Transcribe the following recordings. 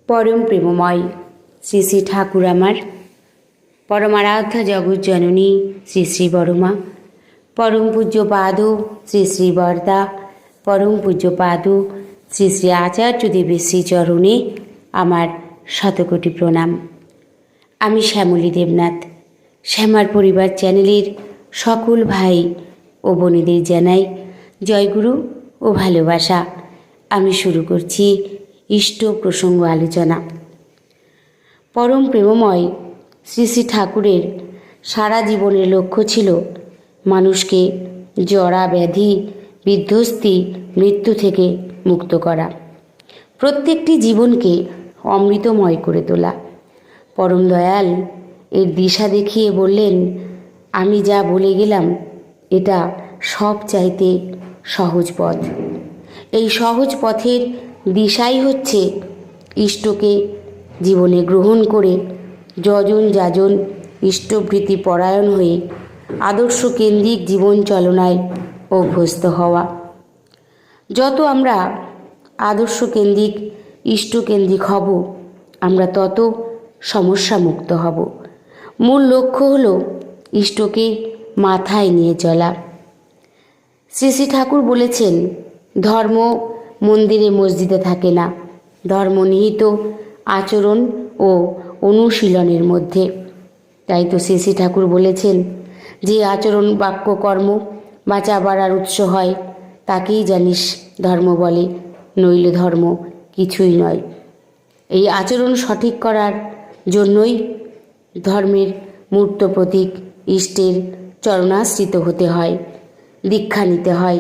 পরম প্রেমময় শ্রী শ্রী ঠাকুর আমার পরমারাধ্যা জগৎ জননী শ্রী শ্রী বড়মা, পরম পূজ্য পাদ শ্রী শ্রী বরদা, পরম পূজ্য পাদ শ্রী শ্রী আচার্য দেবের শ্রীচরণে আমার শতকোটি প্রণাম। আমি শ্যামলী দেবনাথ, শ্যামার পরিবার চ্যানেলের সকল ভাই ও বোনেদের জানাই জয়গুরু ও ভালোবাসা। আমি শুরু করছি ইষ্ট প্রসঙ্গ আলোচনা। পরম প্রেমময় শ্রী শ্রী ঠাকুরের সারা জীবনের লক্ষ্য ছিল মানুষকে জরা ব্যাধি বিধ্বস্তি মৃত্যু থেকে মুক্ত করা, প্রত্যেকটি জীবনকে অমৃতময় করে তোলা। পরম দয়াল এর দিশা দেখিয়ে বললেন, আমি যা বলে গেলাম এটা সব চাইতে সহজ পথ। এই সহজ পথের দিশাই হচ্ছে ইষ্টকে জীবনে গ্রহণ করে যজন যাজন ইষ্টভৃতি পরায়ণ হয়ে আদর্শ কেন্দ্রিক জীবন চালনায় অভ্যস্ত হওয়া। যত আমরা আদর্শ কেন্দ্রিক ইষ্টকেন্দ্রিক হব, আমরা তত সমস্যা মুক্ত হব। মূল লক্ষ্য হল ইষ্টকে মাথায় নিয়ে চলা। শ্রী শ্রী ঠাকুর বলেছেন, ধর্ম মন্দিরে মসজিদে থাকে না, ধর্ম নিহিত আচরণ ও অনুশীলনের মধ্যে। তাই তো শ্রী শ্রী ঠাকুর বলেছেন, যে আচরণ বাক্য কর্ম বাঁচা বাড়ার উৎস হয় তাকেই জানিস ধর্ম বলে, নইলে ধর্ম কিছুই নয়। এই আচরণ সঠিক করার জন্যই ধর্মের মূর্ত প্রতীক ইষ্টের চরণাশ্রিত হতে হয়, দীক্ষা নিতে হয়।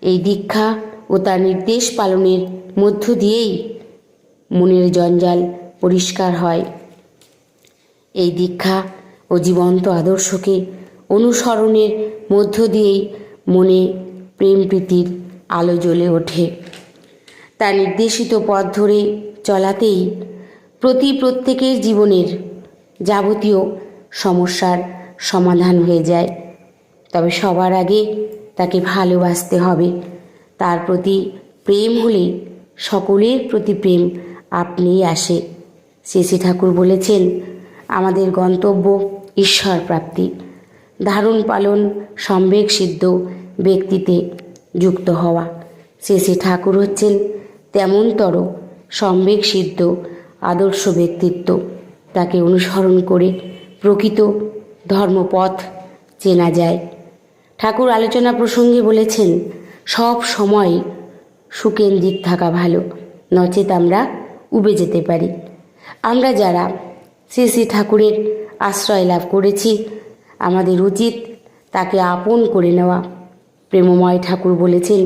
এই দীক্ষা ও তার নির্দেশ পালনের মধ্য দিয়েই মনের জঞ্জাল পরিষ্কার হয়। এই দীক্ষা ও জীবন্ত আদর্শকে অনুসরণের মধ্য দিয়েই মনে প্রেম প্রীতির আলো জ্বলে ওঠে। তার নির্দেশিত পথ ধরে চলাতেই প্রত্যেকের জীবনের যাবতীয় সমস্যার সমাধান হয়ে যায়। তবে সবার আগে তাকে ভালোবাসতে হবে। তার প্রতি প্রেম হলে সকলের প্রতি প্রেম আপনিই আসে। শ্রী শ্রী ঠাকুর বলেছেন, আমাদের গন্তব্য ঈশ্বর প্রাপ্তি, ধারণ পালন সম্বেগ সিদ্ধ ব্যক্তিতে যুক্ত হওয়া। শ্রী শ্রী ঠাকুর হচ্ছেন তেমনতর সম্বেগ সিদ্ধ আদর্শ ব্যক্তিত্ব। তাকে অনুসরণ করে প্রকৃত ধর্মপথ চেনা যায়। ঠাকুর আলোচনা প্রসঙ্গে বলেছেন, সব সময় সুকেন্দ্রিক থাকা ভালো, নচেত আমরা উবে যেতে পারি। আমরা যারা শ্রী শ্রী ঠাকুরের আশ্রয় লাভ করেছি, আমাদের উচিত তাকে আপন করে নেওয়া। প্রেমময় ঠাকুর বলেছেন,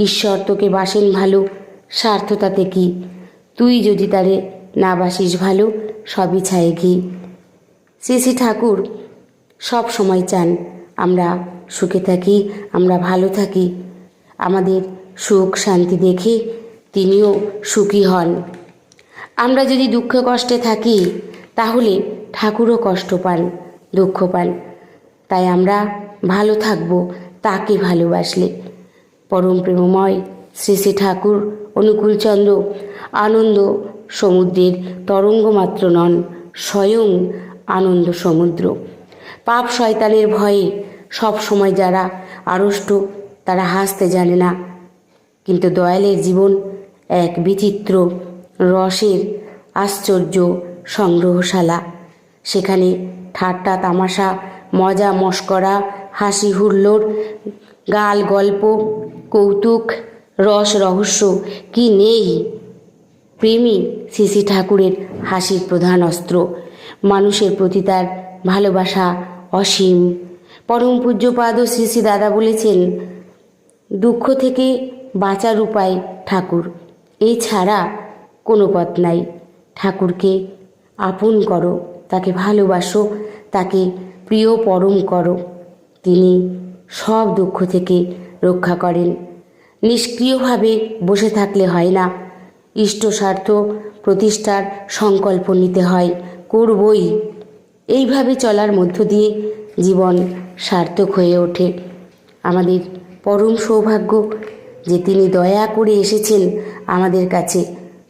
ঈশ্বর তোকে বাসেন ভালো, স্বার্থ তাতে কি? তুই যদি তারে না বাসিস ভালো, সবই ছায়ে ঘি। শ্রী শ্রী ঠাকুর সব সময় চান আমরা সুখে থাকি, আমরা ভালো থাকি। আমাদের সুখ শান্তি দেখে তিনিও সুখী হন। আমরা যদি দুঃখ কষ্টে থাকি, তাহলে ঠাকুরও কষ্ট পান, দুঃখ পান। তাই আমরা ভালো থাকব তাকে ভালোবাসলে। পরম প্রেমময় শ্রী শ্রী ঠাকুর অনুকূলচন্দ্র আনন্দ সমুদ্রের তরঙ্গ মাত্র নন, স্বয়ং আনন্দ সমুদ্র। পাপ শয়তানের ভয়ে সব সময় যারা আড়ষ্ট, তারা হাসতে জানে না। কিন্তু দয়ালের জীবন এক বিচিত্র রসের আশ্চর্য সংগ্রহশালা। সেখানে ঠাট্টা তামাশা, মজা মশকরা, হাসি হুল্লোড়, গাল গল্প, কৌতুক, রস রহস্য কি নেই? প্রেমই শ্রী শ্রী ঠাকুরের হাসির প্রধান অস্ত্র। মানুষের প্রতি তার ভালোবাসা অসীম। পরম পূজ্যপাদ শ্রী শ্রী দাদা বলেছেন, দুঃখ থেকে বাঁচার উপায় ঠাকুর, এছাড়া কোনো পথ নাই। ঠাকুরকে আপন করো, তাকে ভালোবাসো, তাকে প্রিয় পরম করো। তিনি সব দুঃখ থেকে রক্ষা করেন। নিষ্ক্রিয়ভাবে বসে থাকলে হয় না। ইষ্ট স্বার্থ প্রতিষ্ঠার সংকল্প নিতে হয়, করবই। এইভাবে চলার মধ্য দিয়ে জীবন সার্থক হয়ে ওঠে। আমাদের পরম সৌভাগ্য যে তিনি দয়া করে এসেছেন আমাদের কাছে,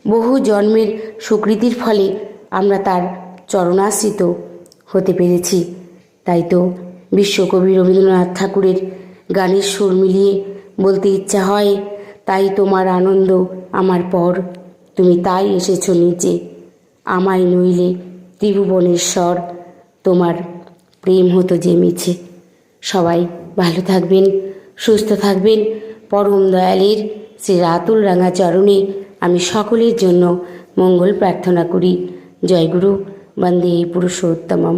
বহু জন্মের সুকৃতির ফলে আমরা তার চরণাশ্রিত হতে পেরেছি। তাই তো বিশ্বকবি রবীন্দ্রনাথ ঠাকুরের গানের সুর মিলিয়ে বলতে ইচ্ছা হয়, তাই তোমার আনন্দ আমার পর, তুমি তাই এসেছো নিচে, আমায় নইলে ত্রিভুবনেশ্বর, তোমার প্রেম হতো যে মিছে। সবাই ভালো থাকবেন, সুস্থ থাকবেন। পরম দয়ালের শ্রী রাতুল রাঙা চরণে আমি সকলের জন্য মঙ্গল প্রার্থনা করি। জয় গুরু, বন্দে পুরুষোত্তমম।